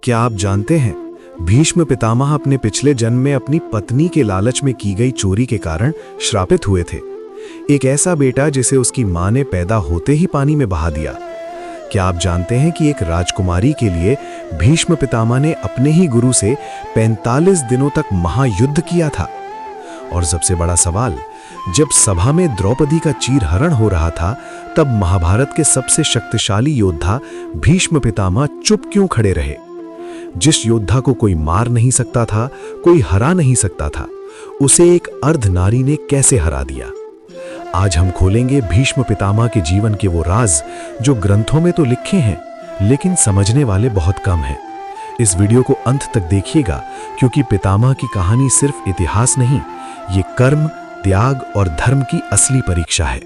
क्या आप जानते हैं, भीष्म पितामह अपने पिछले जन्म में अपनी पत्नी के लालच में की गई चोरी के कारण श्रापित हुए थे। एक ऐसा बेटा जिसे उसकी मां ने पैदा होते ही पानी में बहा दिया। क्या आप जानते हैं कि एक राजकुमारी के लिए भीष्म पितामह ने अपने ही गुरु से 45 दिनों तक महायुद्ध किया था? और सबसे बड़ा सवाल, जब सभा में द्रौपदी का चीरहरण हो रहा था, तब महाभारत के सबसे शक्तिशाली योद्धा भीष्म पितामह चुप क्यों खड़े रहे? जिस योद्धा को कोई मार नहीं सकता था, कोई हरा नहीं सकता था, उसे एक अर्धनारी ने कैसे हरा दिया? आज हम खोलेंगे भीष्म पितामह के जीवन के वो राज जो ग्रंथों में तो लिखे हैं, लेकिन समझने वाले बहुत कम हैं। इस वीडियो को अंत तक देखिएगा, क्योंकि पितामह की कहानी सिर्फ इतिहास नहीं, ये कर्म, त्याग और धर्म की असली परीक्षा है।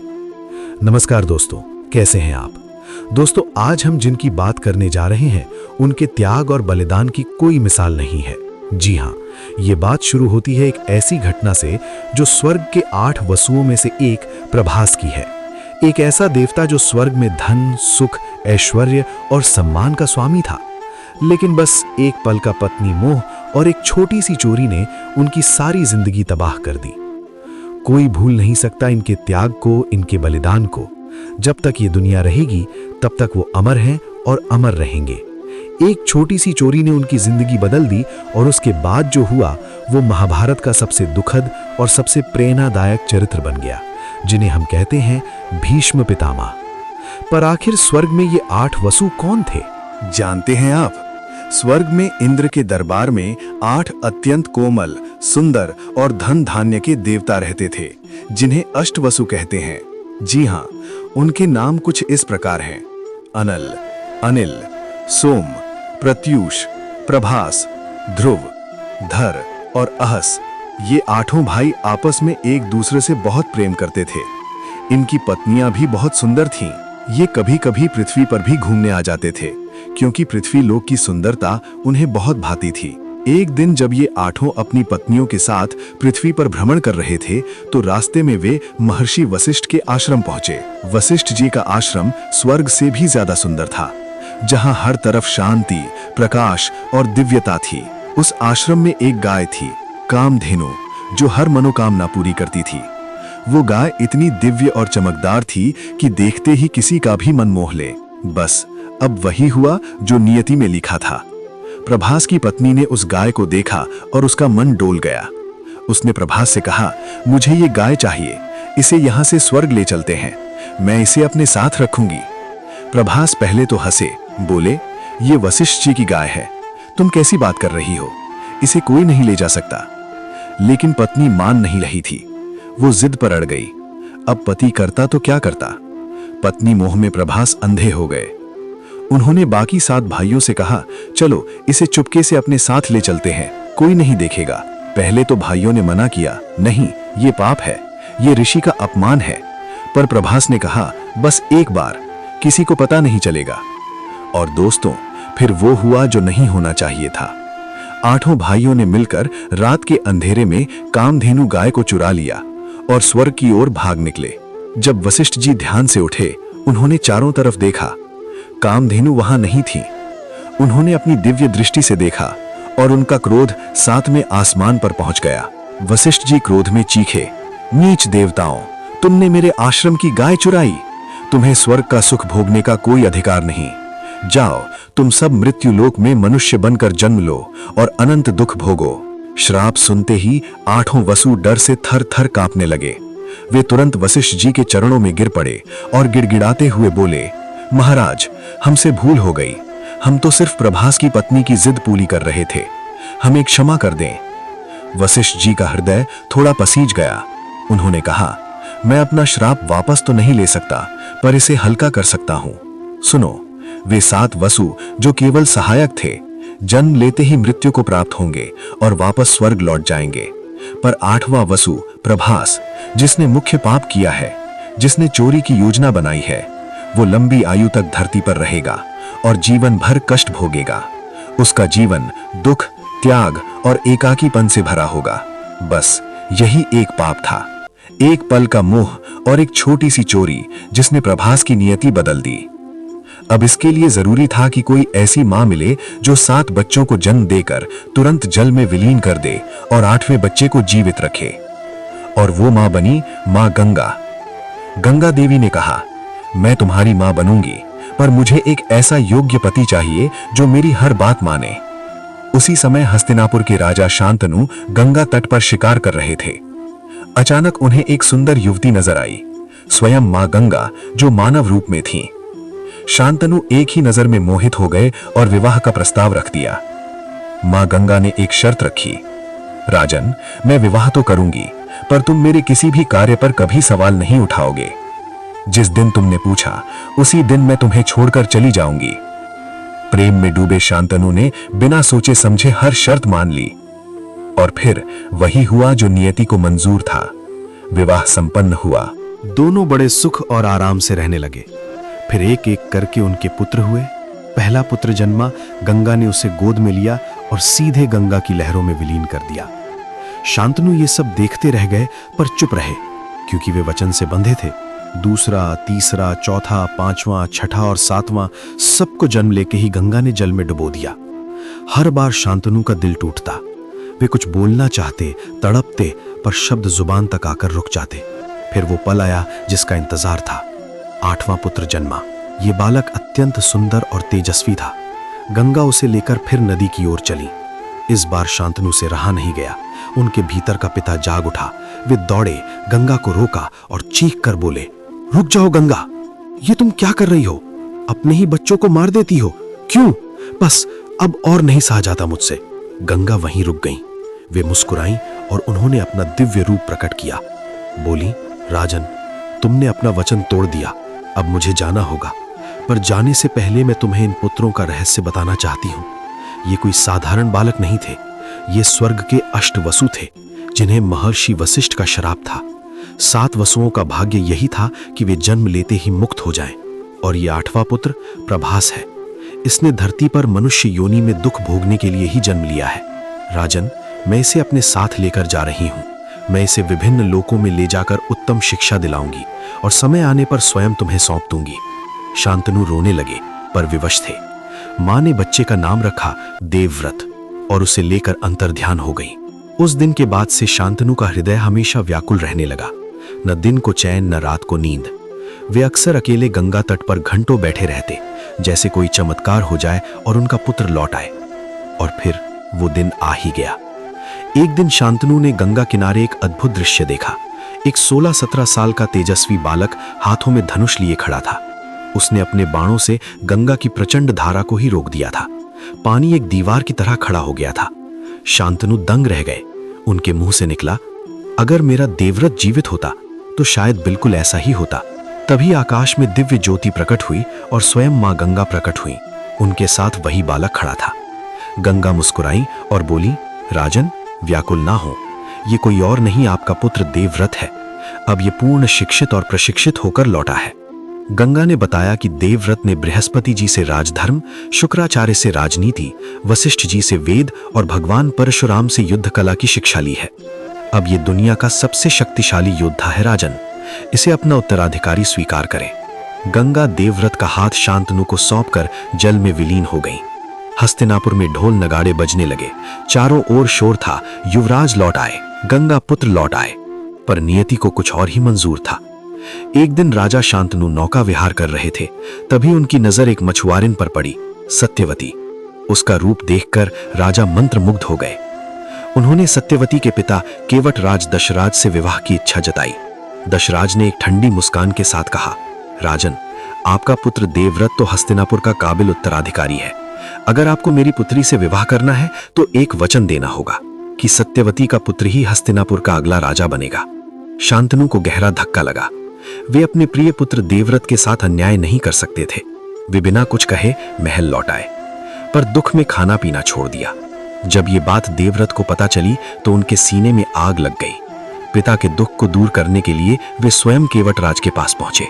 नमस्कार दोस्तों, कैसे हैं आप? दोस्तों, आज हम जिनकी बात करने जा रहे हैं, उनके त्याग और बलिदान की कोई मिसाल नहीं है। जी हाँ, ये बात शुरू होती है एक ऐसी घटना से जो स्वर्ग के 8 वसुओं में से एक प्रभास की है। एक ऐसा देवता जो स्वर्ग में धन, सुख, ऐश्वर्य और सम्मान का स्वामी था। लेकिन बस एक पल का पत्नी मोह और एक छोटी सी चोरी ने उनकी सारी जिंदगी तबाह कर दी। कोई भूल नहीं सकता इनके त्याग को, इनके बलिदान को। जब तक ये दुनिया रहेगी, तब तक वो अमर हैं और अमर रहेंगे। एक छोटी सी चोरी ने उनकी जिंदगी बदल दी, और उसके बाद जो हुआ वो महाभारत का सबसे दुखद और सबसे प्रेरणादायक चरित्र बन गया, जिन्हें हम कहते हैं भीष्म पितामह। पर आखिर स्वर्ग में ये 8 वसु कौन थे? जानते हैं आप? स्वर्ग में इंद्र के दरबार में 8 अत्यंत कोमल, सुंदर और धन धान्य के देवता रहते थे, जिन्हें अष्टवसु कहते हैं। जी हाँ, उनके नाम कुछ इस प्रकार हैं: अनल, अनिल, सोम, प्रत्यूष, प्रभास, ध्रुव, धर और अहस। ये 8 भाई आपस में एक दूसरे से बहुत प्रेम करते थे। इनकी पत्नियां भी बहुत सुंदर थीं। ये कभी-कभी पृथ्वी पर भी घूमने आ जाते थे, क्योंकि पृथ्वी लोक की सुंदरता उन्हें बहुत भाती थी। एक दिन जब ये 8 अपनी पत्नियों के साथ पृथ्वी पर भ्रमण कर रहे थे, तो रास्ते में वे महर्षि वशिष्ठ के आश्रम पहुंचे। वशिष्ठ जी का आश्रम स्वर्ग से भी ज्यादा सुंदर था, जहां हर तरफ शांति, प्रकाश और दिव्यता थी। उस आश्रम में एक गाय थी, कामधेनु, जो हर मनोकामना पूरी करती थी। वो गाय इतनी दिव्य और चमकदार थी कि देखते ही किसी का भी मन मोह ले। बस अब वही हुआ जो नियति में लिखा था। प्रभास की पत्नी ने उस गाय को देखा और उसका मन डोल गया। उसने प्रभास से कहा, मुझे ये गाय चाहिए, इसे यहाँ से स्वर्ग ले चलते हैं, मैं इसे अपने साथ रखूंगी। प्रभास पहले तो हंसे, बोले, ये वशिष्ठ जी की गाय है, तुम कैसी बात कर रही हो, इसे कोई नहीं ले जा सकता। लेकिन पत्नी मान नहीं रही थी, वो जिद पर अड़ गई। अब पति करता तो क्या करता। पत्नी मोह में प्रभास अंधे हो गए। उन्होंने बाकी 7 भाइयों से कहा, चलो इसे चुपके से अपने साथ ले चलते हैं, कोई नहीं देखेगा। पहले तो भाइयों ने मना किया, नहीं, ये पाप है, ये ऋषि का अपमान है। पर प्रभास ने कहा, बस एक बार, किसी को पता नहीं चलेगा। और दोस्तों, फिर वो हुआ जो नहीं होना चाहिए था। 8 भाइयों ने मिलकर रात के अंधेरे में कामधेनु गाय को चुरा लिया और स्वर्ग की ओर भाग निकले। जब वशिष्ठ जी ध्यान से उठे, उन्होंने चारों तरफ देखा, कामधेनु वहां नहीं थी। उन्होंने अपनी दिव्य दृष्टि से देखा और उनका क्रोध 7वें आसमान पर पहुंच गया। वशिष्ठ जी क्रोध में चीखे, नीच देवताओं, तुमने मेरे आश्रम की गाय चुराई, तुम्हें स्वर्ग का सुख भोगने का कोई अधिकार नहीं। जाओ, तुम सब मृत्यु लोक में मनुष्य बनकर जन्म लो और अनंत दुख भोगो। श्राप सुनते ही 8 वसु डर से थर थर कांपने लगे। वे तुरंत वशिष्ठ जी के चरणों में गिर पड़े और गिड़गिड़ाते हुए बोले, महाराज, हमसे भूल हो गई, हम तो सिर्फ प्रभास की पत्नी की जिद पूरी कर रहे थे, हमें क्षमा कर दें। वशिष्ठ जी का हृदय थोड़ा पसीज गया। उन्होंने कहा, मैं अपना श्राप वापस तो नहीं ले सकता, पर इसे हल्का कर सकता हूं। सुनो, वे 7 वसु जो केवल सहायक थे, जन्म लेते ही मृत्यु को प्राप्त होंगे और वापस स्वर्ग लौट जाएंगे। पर 8वां वसु प्रभास, जिसने मुख्य पाप किया है, जिसने चोरी की योजना बनाई है, वो लंबी आयु तक धरती पर रहेगा और जीवन भर कष्ट भोगेगा। उसका जीवन दुख, त्याग और एकाकीपन से भरा होगा। बस यही एक पाप था, एक पल का मोह और एक छोटी सी चोरी जिसने प्रभास की नियति बदल दी। अब इसके लिए जरूरी था कि कोई ऐसी मां मिले जो 7 बच्चों को जन्म देकर तुरंत जल में विलीन कर दे और 8वें बच्चे को जीवित रखे। और वो मां बनी मां गंगा। गंगा देवी ने कहा, मैं तुम्हारी मां बनूंगी, पर मुझे एक ऐसा योग्य पति चाहिए जो मेरी हर बात माने। उसी समय हस्तिनापुर के राजा शांतनु गंगा तट पर शिकार कर रहे थे। अचानक उन्हें एक सुंदर युवती नजर आई, स्वयं मां गंगा, जो मानव रूप में थी। शांतनु एक ही नजर में मोहित हो गए और विवाह का प्रस्ताव रख दिया। मां गंगा ने एक शर्त रखी, राजन, मैं विवाह तो करूंगी, पर तुम मेरे किसी भी कार्य पर कभी सवाल नहीं उठाओगे। जिस दिन तुमने पूछा उसी दिन मैं तुम्हें छोड़कर चली जाऊंगी। प्रेम में डूबे शांतनु ने बिना सोचे समझे हर शर्त मान ली और फिर वही हुआ जो नियति को मंजूर था। विवाह संपन्न हुआ। दोनों बड़े सुख और आराम से रहने लगे। फिर एक एक करके उनके पुत्र हुए। पहला पुत्र जन्मा, गंगा ने उसे गोद में लिया और सीधे गंगा की लहरों में विलीन कर दिया। शांतनु ये सब देखते रह गए पर चुप रहे, क्योंकि वे वचन से बंधे थे। दूसरा, तीसरा, चौथा, 5वां, 6ठा और 7वां सबको जन्म लेके ही गंगा ने जल में डुबो दिया। हर बार शांतनु का दिल टूटता। वे कुछ बोलना चाहते, तड़पते, पर शब्द जुबान तक आकर रुक जाते। फिर वो पल आया जिसका इंतजार था। 8वां पुत्र जन्मा। ये बालक अत्यंत सुंदर और तेजस्वी था। गंगा उसे लेकर फिर नदी की ओर चली। इस बार शांतनु से रहा नहीं गया। उनके भीतर का पिता जाग उठा। वे दौड़े, गंगा को रोका और चीख कर बोले, रुक जाओ गंगा, ये तुम क्या कर रही हो? अपने ही बच्चों को मार देती हो, क्यों? बस अब और नहीं सहा जाता मुझसे। गंगा वहीं रुक गईं। वे मुस्कुराईं और उन्होंने अपना दिव्य रूप प्रकट किया। बोली, राजन, तुमने अपना वचन तोड़ दिया, अब मुझे जाना होगा। पर जाने से पहले मैं तुम्हें इन पुत्रों का रहस्य बताना चाहती हूं। ये कोई साधारण बालक नहीं थे। ये स्वर्ग के अष्टवसु थे, जिन्हें महर्षि वशिष्ठ का श्राप था। 7 वसुओं का भाग्य यही था कि वे जन्म लेते ही मुक्त हो जाएं। और ये 8वां पुत्र प्रभास है। इसने धरती पर मनुष्य योनि में दुख भोगने के लिए ही जन्म लिया है। राजन, मैं इसे अपने साथ लेकर जा रही हूं। मैं इसे विभिन्न लोकों में ले जाकर उत्तम शिक्षा दिलाऊंगी और समय आने पर स्वयं तुम्हें सौंप दूंगी। शांतनु रोने लगे, पर विवश थे। मां ने बच्चे का नाम रखा देवव्रत और उसे लेकर अंतर्ध्यान हो गई। उस दिन के बाद से शांतनु का हृदय हमेशा व्याकुल रहने लगा। न दिन को चैन, न रात को नींद। वे अक्सर अकेले गंगा तट पर घंटों बैठे रहते, जैसे कोई चमत्कार हो जाए और उनका पुत्र लौट आए। और फिर वो दिन आ ही गया। एक दिन शांतनु ने गंगा किनारे एक अद्भुत दृश्य देखा। एक 16-17 साल का तेजस्वी बालक हाथों में धनुष लिए खड़ा था। उसने अपने बाणों से गंगा की प्रचंड धारा को ही रोक दिया था। पानी एक दीवार की तरह खड़ा हो गया था। शांतनु दंग रह गए। उनके मुंह से निकला, अगर मेरा देवव्रत जीवित होता तो शायद बिल्कुल ऐसा ही होता। तभी आकाश में दिव्य ज्योति प्रकट हुई और स्वयं मां गंगा प्रकट हुई। उनके साथ वही बालक खड़ा था। गंगा मुस्कुराई और बोली, राजन, व्याकुल ना हो, ये कोई और नहीं, आपका पुत्र देवव्रत है। अब ये पूर्ण शिक्षित और प्रशिक्षित होकर लौटा है। गंगा ने बताया कि देवव्रत ने बृहस्पति जी से राजधर्म, शुक्राचार्य से राजनीति, वशिष्ठ जी से वेद और भगवान परशुराम से युद्ध कला की शिक्षा ली है। अब ये दुनिया का सबसे शक्तिशाली योद्धा है राजन, इसे अपना उत्तराधिकारी स्वीकार करें। गंगा देवव्रत का हाथ शांतनु को सौंपकर जल में विलीन हो गई। हस्तिनापुर में ढोल नगाड़े बजने लगे। चारों ओर शोर था, युवराज लौट आए, गंगा पुत्र लौट आए। पर नियति को कुछ और ही मंजूर था। एक दिन राजा शांतनु नौका विहार कर रहे थे, तभी उनकी नजर एक मछुआरिन पर पड़ी, सत्यवती। उसका रूप देखकर राजा मंत्रमुग्ध हो गए। उन्होंने सत्यवती के पिता केवट राज दशराज से विवाह की इच्छा जताई। दशराज ने एक ठंडी मुस्कान के साथ कहा, राजन, आपका पुत्र देवव्रत तो हस्तिनापुर का काबिल उत्तराधिकारी है। अगर आपको मेरी पुत्री से विवाह करना है तो एक वचन देना होगा कि सत्यवती का पुत्र ही हस्तिनापुर का अगला राजा बनेगा। शांतनु को गहरा धक्का लगा। वे अपने प्रिय पुत्र देवव्रत के साथ अन्याय नहीं कर सकते थे। वे बिना कुछ कहे महल लौट आए, पर दुख में खाना पीना छोड़ दिया। जब ये बात देवव्रत को पता चली तो उनके सीने में आग लग गई। पिता के दुख को दूर करने के लिए वे स्वयं केवट राज के पास पहुंचे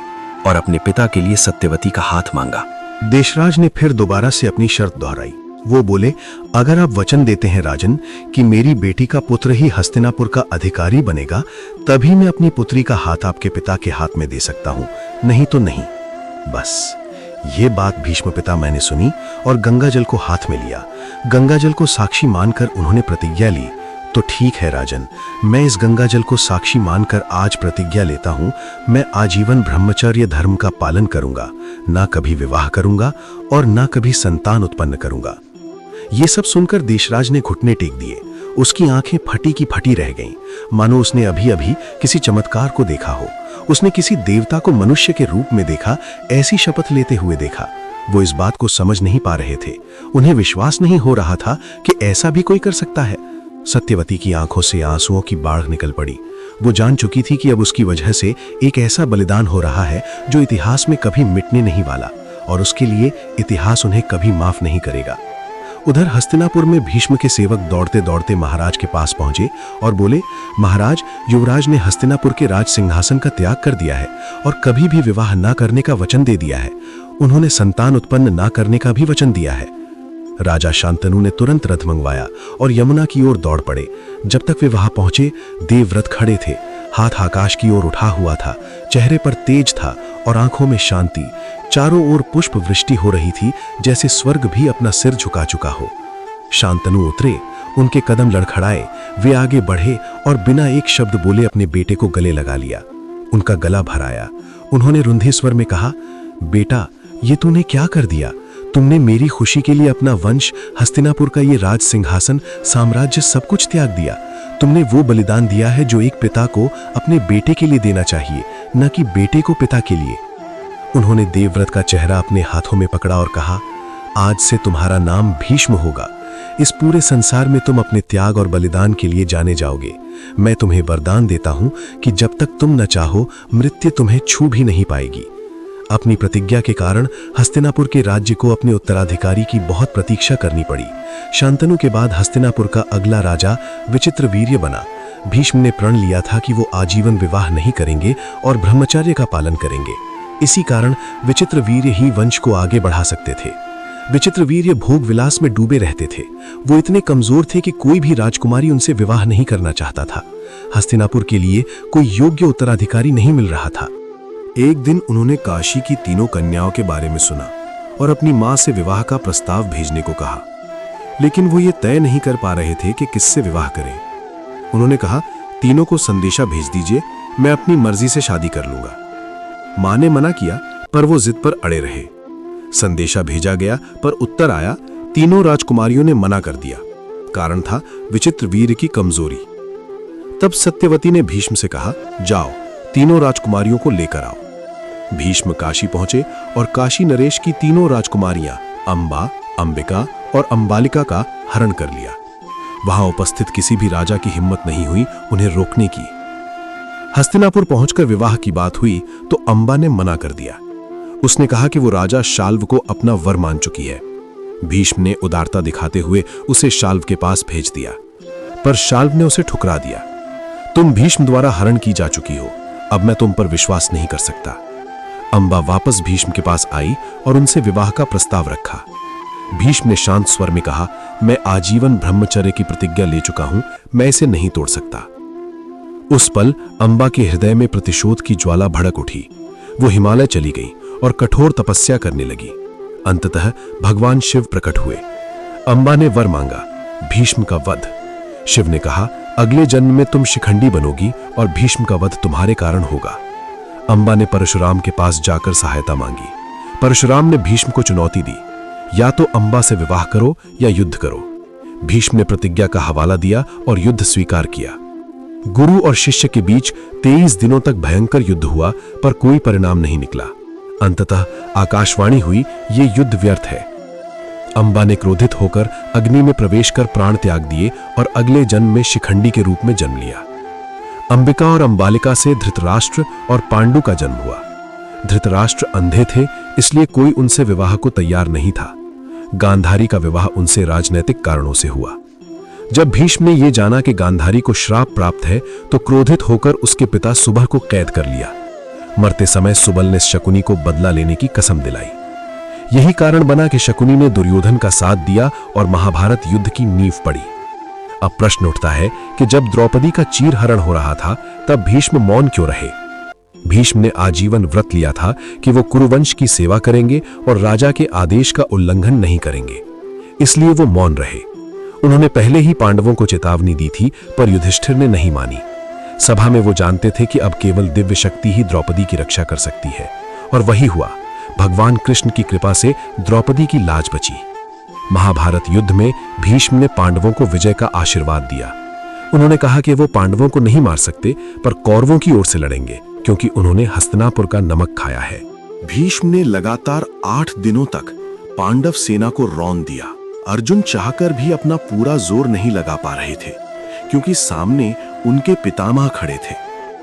और अपने पिता के लिए सत्यवती का हाथ मांगा। देशराज ने फिर दोबारा से अपनी शर्त दोहराई। वो बोले, अगर आप वचन देते हैं राजन कि मेरी बेटी का पुत्र ही हस्तिनापुर का अधिकारी बनेगा, तभी मैं अपनी पुत्री का हाथ आपके पिता के हाथ में दे सकता हूं, नहीं तो नहीं। बस ये बात भीष्म पिता मैंने सुनी और गंगा जल को हाथ में लिया। गंगा जल को साक्षी मानकर उन्होंने प्रतिज्ञा ली। तो ठीक है राजन, मैं इस गंगा जल को साक्षी मानकर आज प्रतिज्ञा लेता हूँ, मैं आजीवन ब्रह्मचर्य धर्म का पालन करूंगा, ना कभी विवाह करूंगा और ना कभी संतान उत्पन्न करूंगा। ये सब सुनकर देशराज ने घुटने टेक दिए। उसकी आंखें फटी की फटी रह गईं, मानो उसने अभी अभी किसी चमत्कार को देखा हो। उसने किसी देवता को मनुष्य के रूप में देखा, ऐसी शपथ लेते हुए देखा। वो इस बात को समझ नहीं पा रहे थे। उन्हें विश्वास नहीं हो रहा था कि ऐसा भी कोई कर सकता है। सत्यवती की आंखों से आंसुओं की बाढ़ निकल पड़ी। वो जान चुकी थी कि अब उसकी वजह से एक ऐसा बलिदान हो रहा है जो इतिहास में कभी मिटने नहीं वाला, और उसके लिए इतिहास उन्हें कभी माफ नहीं करेगा। उधर हस्तिनापुर में भीष्म के सेवक दौड़ते दौड़ते महाराज के पास पहुंचे और बोले, महाराज, युवराज ने हस्तिनापुर के राज सिंहासन का त्याग कर दिया है और कभी भी विवाह ना करने का वचन दे दिया है। उन्होंने संतान उत्पन्न ना करने का भी वचन दिया है। राजा शांतनु ने तुरंत रथ मंगवाया और यमुना की ओर दौड़ पड़े। जब तक वे वहां पहुंचे, देवव्रत खड़े थे। हाथ आकाश की ओर उठा हुआ था, चेहरे पर तेज था और आंखों में शांति। चारों ओर पुष्प वृष्टि हो रही थी, जैसे स्वर्ग भी अपना सिर झुका चुका हो। शांतनु उतरे, उनके कदम लड़खड़ाए। वे आगे बढ़े और बिना एक शब्द बोले अपने बेटे को गले लगा लिया। उनका गला भर आया। उन्होंने रुंधे स्वर में कहा, बेटा, ये तूने क्या कर दिया? तुमने मेरी खुशी के लिए अपना वंश, हस्तिनापुर का ये राज सिंहासन, साम्राज्य सब कुछ त्याग दिया। तुमने वो बलिदान दिया है जो एक पिता को अपने बेटे के लिए देना चाहिए, न कि बेटे को पिता के लिए। उन्होंने देवव्रत का चेहरा अपने हाथों में पकड़ा और कहा, आज से तुम्हारा नाम भीष्म होगा। इस पूरे संसार में तुम अपने त्याग और बलिदान के लिए जाने जाओगे। मैं तुम्हें वरदान देता हूं कि जब तक तुम न चाहो, मृत्यु तुम्हें छू भी नहीं पाएगी। अपनी प्रतिज्ञा के कारण हस्तिनापुर के राज्य को अपने उत्तराधिकारी की बहुत प्रतीक्षा करनी पड़ी। शांतनु के बाद हस्तिनापुर का अगला राजा विचित्रवीर्य बना। भीष्म ने प्रण लिया था कि वो आजीवन विवाह नहीं करेंगे और ब्रह्मचर्य का पालन करेंगे। इसी कारण विचित्रवीर्य ही वंश को आगे बढ़ा सकते थे। विचित्रवीर्य भोग विलास में डूबे रहते थे। वो इतने कमजोर थे कि कोई भी राजकुमारी उनसे विवाह नहीं करना चाहता था। हस्तिनापुर के लिए कोई योग्य उत्तराधिकारी नहीं मिल रहा था। एक दिन उन्होंने काशी की तीनों कन्याओं के बारे में सुना और अपनी मां से विवाह का प्रस्ताव भेजने को कहा, लेकिन वो ये तय नहीं कर पा रहे थे कि किससे विवाह करें। उन्होंने कहा, तीनों को संदेशा भेज दीजिए, मैं अपनी मर्जी से शादी कर लूंगा। मां ने मना किया, पर वो जिद पर अड़े रहे। संदेशा भेजा गया, पर उत्तर आया, तीनों राजकुमारियों ने मना कर दिया। कारण था विचित्रवीर्य की कमजोरी। तब सत्यवती ने भीष्म से कहा, जाओ, तीनों राजकुमारियों को लेकर आओ। भीष्म काशी पहुंचे और काशी नरेश की तीनों राजकुमारियां अंबा, अंबिका और अंबालिका का हरण कर लिया। वहां उपस्थित किसी भी राजा की हिम्मत नहीं हुई उन्हें रोकने की। हस्तिनापुर पहुंचकर विवाह की बात हुई तो अंबा ने मना कर दिया। उसने कहा कि वो राजा शाल्व को अपना वर मान चुकी है। भीष्म ने उदारता दिखाते हुए उसे शाल्व के पास भेज दिया, पर शाल्व ने उसे ठुकरा दिया। तुम भीष्म द्वारा हरण की जा चुकी हो, अब मैं तुम पर विश्वास नहीं कर सकता। अंबा वापस भीष्म के पास आई और उनसे विवाह का प्रस्ताव रखा। भीष्म ने शांत स्वर में कहा, मैं आजीवन ब्रह्मचर्य की प्रतिज्ञा ले चुका हूं, मैं इसे नहीं तोड़ सकता। उस पल अंबा के हृदय में प्रतिशोध की ज्वाला भड़क उठी। वो हिमालय चली गई और कठोर तपस्या करने लगी। अंततः भगवान शिव प्रकट हुए। अंबा ने वर मांगा, भीष्म का वध। शिव ने कहा, अगले जन्म में तुम शिखंडी बनोगी और भीष्म का वध तुम्हारे कारण होगा। अंबा ने परशुराम के पास जाकर सहायता मांगी। परशुराम ने भीष्म को चुनौती दी, या तो अंबा से विवाह करो या युद्ध करो। भीष्म ने प्रतिज्ञा का हवाला दिया और युद्ध स्वीकार किया। गुरु और शिष्य के बीच 23 दिनों तक भयंकर युद्ध हुआ, पर कोई परिणाम नहीं निकला। अंततः आकाशवाणी हुई, ये युद्ध व्यर्थ है। अंबा ने क्रोधित होकर अग्नि में प्रवेश कर प्राण त्याग दिए और अगले जन्म में शिखंडी के रूप में जन्म लिया। अंबिका और अंबालिका से धृतराष्ट्र और पांडु का जन्म हुआ। धृतराष्ट्र अंधे थे, इसलिए कोई उनसे विवाह को तैयार नहीं था। गांधारी का विवाह उनसे राजनैतिक कारणों से हुआ। जब भीष्म ने यह जाना कि गांधारी को श्राप प्राप्त है, तो क्रोधित होकर उसके पिता सुबह को कैद कर लिया। मरते समय सुबल ने शकुनी को बदला लेने की कसम दिलाई। यही कारण बना कि शकुनी ने दुर्योधन का साथ दिया और महाभारत युद्ध की नींव पड़ी। अब प्रश्न उठता है कि जब द्रौपदी का चीरहरण हो रहा था, तब भीष्म मौन क्यों रहे? भीष्म ने आजीवन व्रत लिया था कि वो कुरुवंश की सेवा करेंगे और राजा के आदेश का उल्लंघन नहीं करेंगे, इसलिए वो मौन रहे। उन्होंने पहले ही पांडवों को चेतावनी दी थी, पर युधिष्ठिर ने नहीं मानी। सभा में वो जानते थे कि अब केवल दिव्य शक्ति ही द्रौपदी की रक्षा कर सकती है, और वही हुआ। भगवान कृष्ण की कृपा से द्रौपदी की लाज बची। महाभारत युद्ध में भीष्म ने पांडवों को विजय का आशीर्वाद दिया। उन्होंने कहा कि वो पांडवों को नहीं मार सकते, पर कौरवों की ओर से लड़ेंगे, क्योंकि उन्होंने हस्तिनापुर का नमक खाया है। भीष्म ने लगातार 8 दिनों तक पांडव सेना को रौंद दिया। अर्जुन चाहकर भी अपना पूरा जोर नहीं लगा पा रहे थे, क्योंकि सामने उनके पितामह खड़े थे।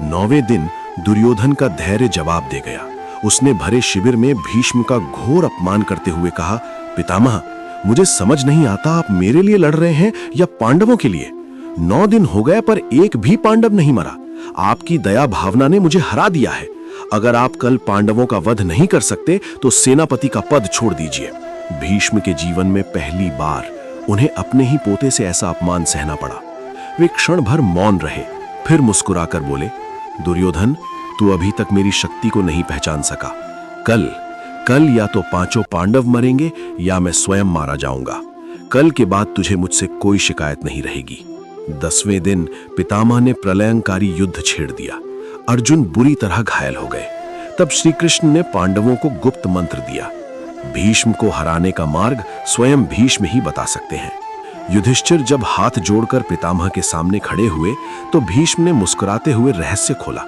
9वें दिन दुर्योधन का धैर्य जवाब दे गया। उसने भरे शिविर में भीष्म का घोर अपमान करते हुए कहा, पितामह, मुझे समझ नहीं आता आप मेरे लिए लड़ रहे हैं या पांडवों के लिए। 9 दिन हो गए पर एक भी पांडव नहीं मरा। आपकी दया भावना ने मुझे हरा दिया है। अगर आप कल पांडवों का वध नहीं कर सकते तो सेनापति का पद छोड़ दीजिए। भीष्म के जीवन में पहली बार उन्हें अपने ही पोते से ऐसा अपमान सहना पड़ा। वे क्षण भर मौन रहे, फिर मुस्कुराकर बोले, दुर्योधन, तू अभी तक मेरी शक्ति को नहीं पहचान सका। कल या तो 5 पांडव मरेंगे या मैं स्वयं मारा जाऊंगा। कल के बाद तुझे मुझसे कोई शिकायत नहीं रहेगी। 10वें दिन पितामह ने प्रलयंकारी युद्ध छेड़ दिया। अर्जुन बुरी तरह घायल हो गए। तब श्री कृष्ण ने पांडवों को गुप्त मंत्र दिया। भीष्म को हराने का मार्ग स्वयं भीष्म ही बता सकते हैं। युधिष्ठिर जब हाथ जोड़कर पितामह के सामने खड़े हुए तो भीष्म ने मुस्कुराते हुए रहस्य खोला।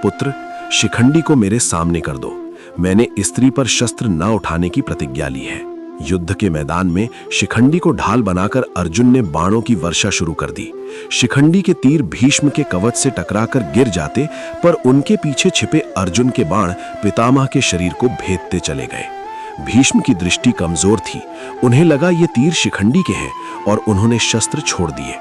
पुत्र, शिखंडी को मेरे सामने कर दो। मैंने स्त्री पर शस्त्र न उठाने की प्रतिज्ञा ली है। युद्ध के मैदान में शिखंडी को ढाल बनाकर अर्जुन ने बाणों की वर्षा शुरू कर दी। शिखंडी के तीर भीष्म के कवच से टकराकर गिर जाते, पर उनके पीछे छिपे अर्जुन के बाण पितामह के शरीर को भेदते चले गए। भीष्म की दृष्टि कमजोर थी। उन्हें लगा ये तीर शिखंडी के हैं और उन्होंने शस्त्र छोड़ दिए।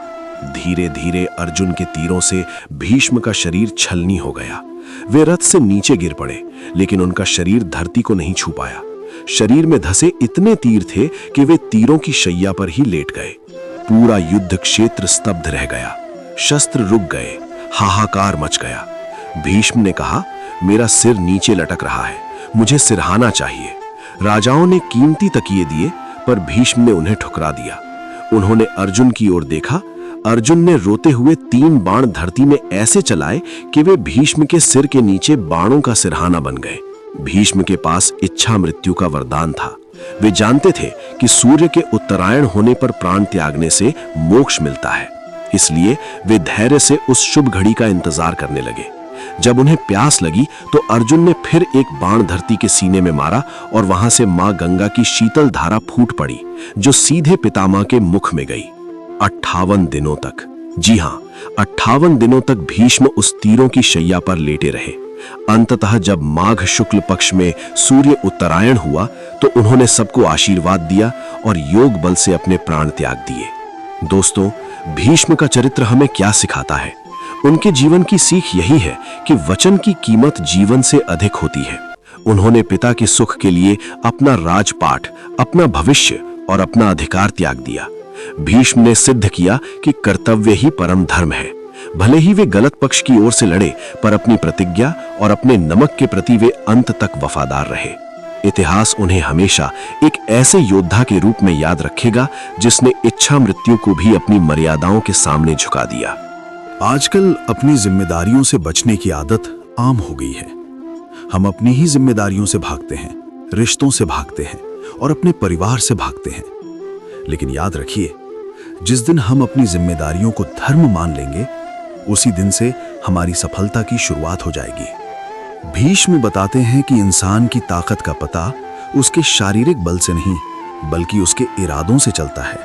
धीरे धीरे अर्जुन के तीरों से भीष्म का शरीर छलनी हो गया। वे रथ से नीचे गिर पड़े, लेकिन उनका शरीर धरती को नहीं छू पाया। शरीर में धसे इतने तीर थे कि वे तीरों की शैया पर ही लेट गए। पूरा युद्ध क्षेत्र स्तब्ध रह गया। शस्त्र रुक गए, हाहाकार मच गया। भीष्म ने कहा, मेरा सिर नीचे लटक रहा है, मुझे सिरहाना चाहिए। राजाओं ने कीमती तकिए दिए, पर भीष्म ने उन्हें ठुकरा दिया। उन्होंने अर्जुन की ओर देखा। अर्जुन ने रोते हुए 3 बाण धरती में ऐसे चलाए कि वे भीष्म के सिर के नीचे बाणों का सिरहाना बन गए। भीष्म के पास इच्छा मृत्यु का वरदान था। वे जानते थे कि सूर्य के उत्तरायण होने पर प्राण त्यागने से मोक्ष मिलता है। इसलिए वे धैर्य से उस शुभ घड़ी का इंतजार करने लगे। जब उन्हें प्यास लगी तो अर्जुन ने फिर एक बाण धरती के सीने में मारा और वहां से मां गंगा की शीतल धारा फूट पड़ी, जो सीधे पितामह के मुख में गई। 58 दिनों तक, जी हां, 58 दिनों तक भीष्म उस तीरों की शैया पर लेटे रहे। अंततः जब माघ शुक्ल पक्ष में सूर्य उत्तरायण हुआ तो उन्होंने सबको आशीर्वाद दिया और योग बल से अपने प्राण त्याग दिए। दोस्तों, भीष्म का चरित्र हमें क्या सिखाता है? उनके जीवन की सीख यही है कि वचन की कीमत जीवन से अधिक होती है। उन्होंने पिता के सुख के लिए अपना राजपाट, अपना भविष्य और अपना अधिकार त्याग दिया। भीष्म ने सिद्ध किया कि कर्तव्य ही परम धर्म है। भले ही वे गलत पक्ष की ओर से लड़े, पर अपनी प्रतिज्ञा और अपने नमक के प्रति वे अंत तक वफादार रहे। इतिहास उन्हें हमेशा एक ऐसे योद्धा के रूप में याद रखेगा जिसने इच्छा मृत्यु को भी अपनी मर्यादाओं के सामने झुका दिया। आजकल अपनी जिम्मेदारियों से बचने की आदत आम हो गई है। हम अपनी ही जिम्मेदारियों से भागते हैं, रिश्तों से भागते हैं और अपने परिवार से भागते हैं। लेकिन याद रखिए, जिस दिन हम अपनी जिम्मेदारियों को धर्म मान लेंगे, उसी दिन से हमारी सफलता की शुरुआत हो जाएगी। भीष्म बताते हैं कि इंसान की ताकत का पता उसके शारीरिक बल से नहीं, बल्कि उसके इरादों से चलता है।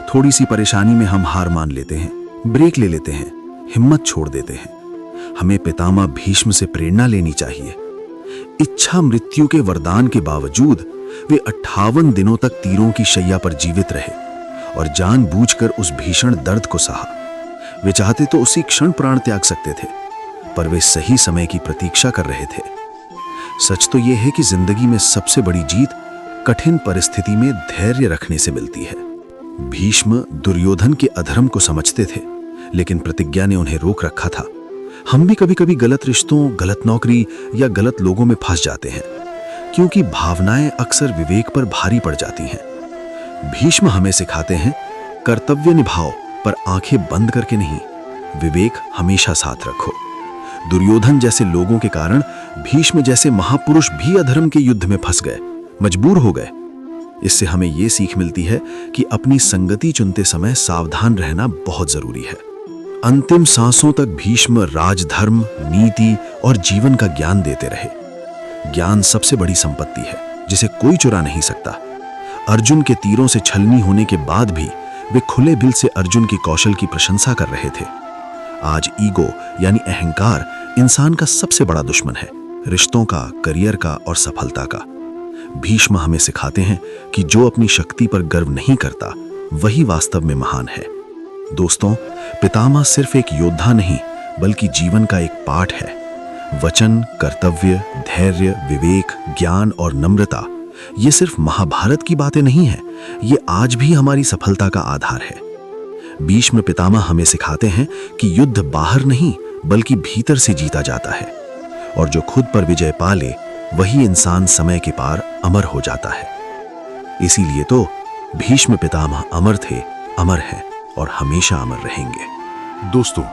थोड़ी सी परेशानी में हम हार मान लेते हैं, ब्रेक ले लेते हैं, हिम्मत छोड़ देते हैं। हमें पितामह भीष्म से प्रेरणा लेनी चाहिए। इच्छा मृत्यु के वरदान के बावजूद वे 58 दिनों तक तीरों की शैया पर जीवित रहे और जानबूझकर उस भीषण दर्द को सहा। वे चाहते तो उसी क्षण प्राण त्याग सकते थे, पर वे सही समय की प्रतीक्षा कर रहे थे। सच तो यह है कि जिंदगी में सबसे बड़ी जीत कठिन परिस्थिति में धैर्य रखने से मिलती है। भीष्म दुर्योधन के अधर्म को समझते थे, लेकिन प्रतिज्ञा ने उन्हें रोक रखा था। हम भी कभी कभी गलत रिश्तों, गलत नौकरी या गलत लोगों में फंस जाते हैं, क्योंकि भावनाएं अक्सर विवेक पर भारी पड़ जाती हैं। भीष्म हमें सिखाते हैं, कर्तव्य निभाओ पर आंखें बंद करके नहीं, विवेक हमेशा साथ रखो। दुर्योधन जैसे लोगों के कारण भीष्म जैसे महापुरुष भी अधर्म के युद्ध में फंस गए, मजबूर हो गए। इससे हमें यह सीख मिलती है कि अपनी संगति चुनते समय सावधान रहना बहुत जरूरी है। अंतिम सांसों तक भीष्म राजधर्म, नीति और जीवन का ज्ञान देते रहे। ज्ञान सबसे बड़ी संपत्ति है जिसे कोई चुरा नहीं सकता। अर्जुन के तीरों से छलनी होने के बाद भी वे खुले दिल से अर्जुन की कौशल की प्रशंसा कर रहे थे। आज ईगो यानी अहंकार इंसान का सबसे बड़ा दुश्मन है, रिश्तों का, करियर का और सफलता का। भीष्म हमें सिखाते हैं कि जो अपनी शक्ति पर गर्व नहीं करता वही वास्तव में महान है। दोस्तों, पितामह सिर्फ एक योद्धा नहीं बल्कि जीवन का एक पाठ है। वचन, कर्तव्य, धैर्य, विवेक, ज्ञान और नम्रता ये सिर्फ महाभारत की बातें नहीं हैं, ये आज भी हमारी सफलता का आधार है। भीष्म पितामह हमें सिखाते हैं कि युद्ध बाहर नहीं बल्कि भीतर से जीता जाता है, और जो खुद पर विजय पा ले वही इंसान समय के पार अमर हो जाता है। इसीलिए तो भीष्म पितामह अमर थे, अमर हैं और हमेशा अमर रहेंगे। दोस्तों,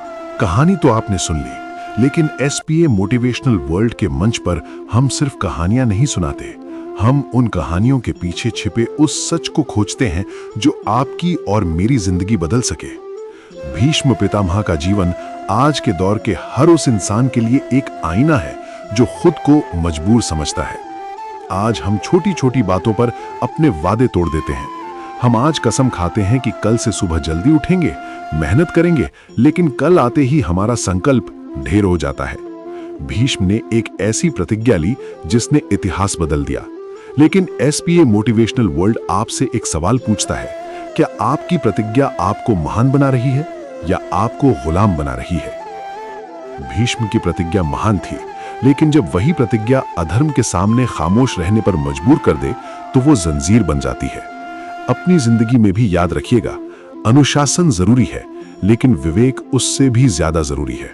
कहानी तो आपने सुन ली, लेकिन एसपीए मोटिवेशनल वर्ल्ड के मंच पर हम सिर्फ कहानियां नहीं सुनाते, हम उन कहानियों के पीछे छिपे उस सच को खोजते हैं जो आपकी और मेरी जिंदगी बदल सके। भीष्म पितामह का जीवन आज के दौर के हर उस इंसान के लिए एक आईना है जो खुद को मजबूर समझता है। आज हम छोटी छोटी बातों पर अपने वादे तोड़ देते हैं। हम आज कसम खाते हैं कि कल से सुबह जल्दी उठेंगे, मेहनत करेंगे, लेकिन कल आते ही हमारा संकल्प ढेर हो जाता है। भीष्म ने एक ऐसी प्रतिज्ञा ली जिसने इतिहास बदल दिया। लेकिन एसपीए मोटिवेशनल वर्ल्ड आपसे एक सवाल पूछता है, क्या आपकी प्रतिज्ञा आपको महान बना रही है या आपको गुलाम बना रही है? भीष्म की प्रतिज्ञा महान थी, लेकिन जब वही प्रतिज्ञा अधर्म के सामने खामोश रहने पर मजबूर कर दे तो वो जंजीर बन जाती है। अपनी जिंदगी में भी याद रखिएगा, अनुशासन जरूरी है लेकिन विवेक उससे भी ज्यादा जरूरी है।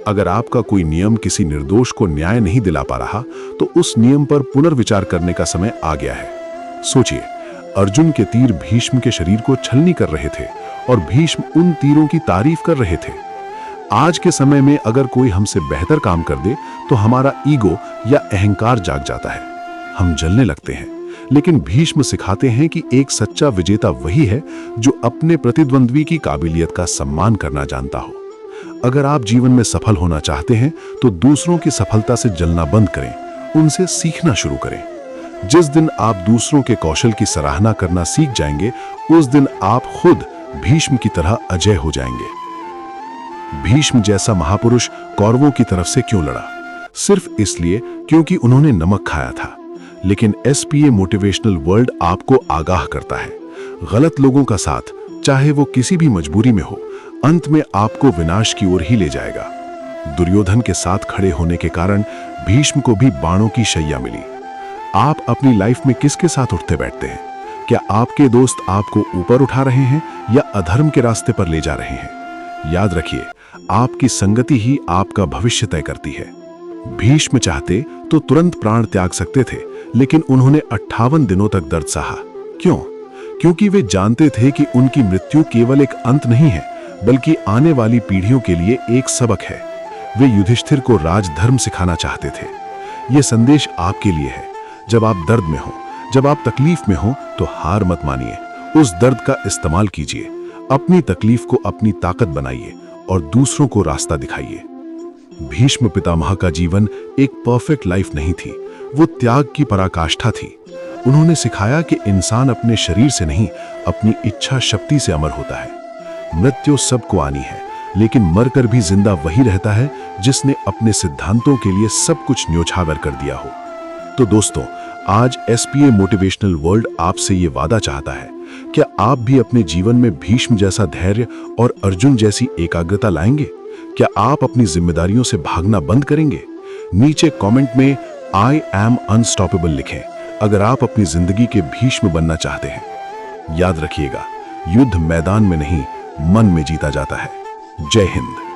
अगर आपका कोई नियम किसी निर्दोष को न्याय नहीं दिला पा रहा तो उस नियम पर पुनर्विचार करने का समय आ गया है। सोचिए, अर्जुन के तीर भीष्म के शरीर को छलनी कर रहे थे और भीष्म उन तीरों की तारीफ कर रहे थे। आज के समय में अगर कोई हमसे बेहतर काम कर दे तो हमारा ईगो या अहंकार जाग जाता है, हम जलने लगते हैं। लेकिन भीष्म सिखाते हैं कि एक सच्चा विजेता वही है जो अपने प्रतिद्वंद्वी की काबिलियत का सम्मान करना जानता हो। अगर आप जीवन में सफल होना चाहते हैं तो दूसरों की सफलता से जलना बंद करें, उनसे सीखना शुरू करें। जिस दिन आप दूसरों के कौशल की सराहना करना सीख जाएंगे, उस दिन आप खुद भीष्म की तरह अजय हो जाएंगे। भीष्म जैसा महापुरुष कौरवों की तरफ से क्यों लड़ा? सिर्फ इसलिए क्योंकि उन्होंने नमक खाया था। लेकिन एसपीए मोटिवेशनल वर्ल्ड आपको आगाह करता है, गलत लोगों का साथ, चाहे वो किसी भी मजबूरी में हो, अंत में आपको विनाश की ओर ही ले जाएगा। दुर्योधन के साथ खड़े होने के कारण भीष्म को भी बाणों की शैया मिली। आप अपनी लाइफ में किसके साथ उठते बैठते हैं? क्या आपके दोस्त आपको ऊपर उठा रहे हैं या अधर्म के रास्ते पर ले जा रहे हैं? याद रखिए, आपकी संगति ही आपका भविष्य तय करती है। भीष्म चाहते तो तुरंत प्राण त्याग सकते थे, लेकिन उन्होंने 58 दिनों तक दर्द सहा। क्यों? क्योंकि वे जानते थे कि उनकी मृत्यु केवल एक अंत नहीं है बल्कि आने वाली पीढ़ियों के लिए एक सबक है। वे युधिष्ठिर को राजधर्म सिखाना चाहते थे। यह संदेश आपके लिए है। जब आप दर्द में हो, जब आप तकलीफ में हो, तो हार मत मानिए, उस दर्द का इस्तेमाल कीजिए। अपनी तकलीफ को अपनी ताकत बनाइए और दूसरों को रास्ता दिखाइए। भीष्म पितामह का जीवन एक परफेक्ट लाइफ नहीं थी, वो त्याग की पराकाष्ठा थी। उन्होंने सिखाया कि इंसान अपने शरीर से नहीं, अपनी इच्छा शक्ति से अमर होता है। मृत्यु सबको आनी है, लेकिन मरकर भी जिंदा वही रहता है जिसने अपने सिद्धांतों के लिए सब कुछ न्योछावर कर दिया हो। तो दोस्तों, आज एसपीए मोटिवेशनल वर्ल्ड आपसे ये वादा चाहता है, क्या आप भी अपने जीवन में भीष्म जैसा धैर्य और अर्जुन जैसी एकाग्रता लाएंगे? क्या आप अपनी जिम्मेदारियों से भागना बंद करेंगे? नीचे कमेंट में आई एम अनस्टॉपेबल लिखें अगर आप अपनी जिंदगी के भीष्म बनना चाहते हैं। याद रखिएगा, युद्ध मैदान में नहीं, मन में जीता जाता है। जय हिंद।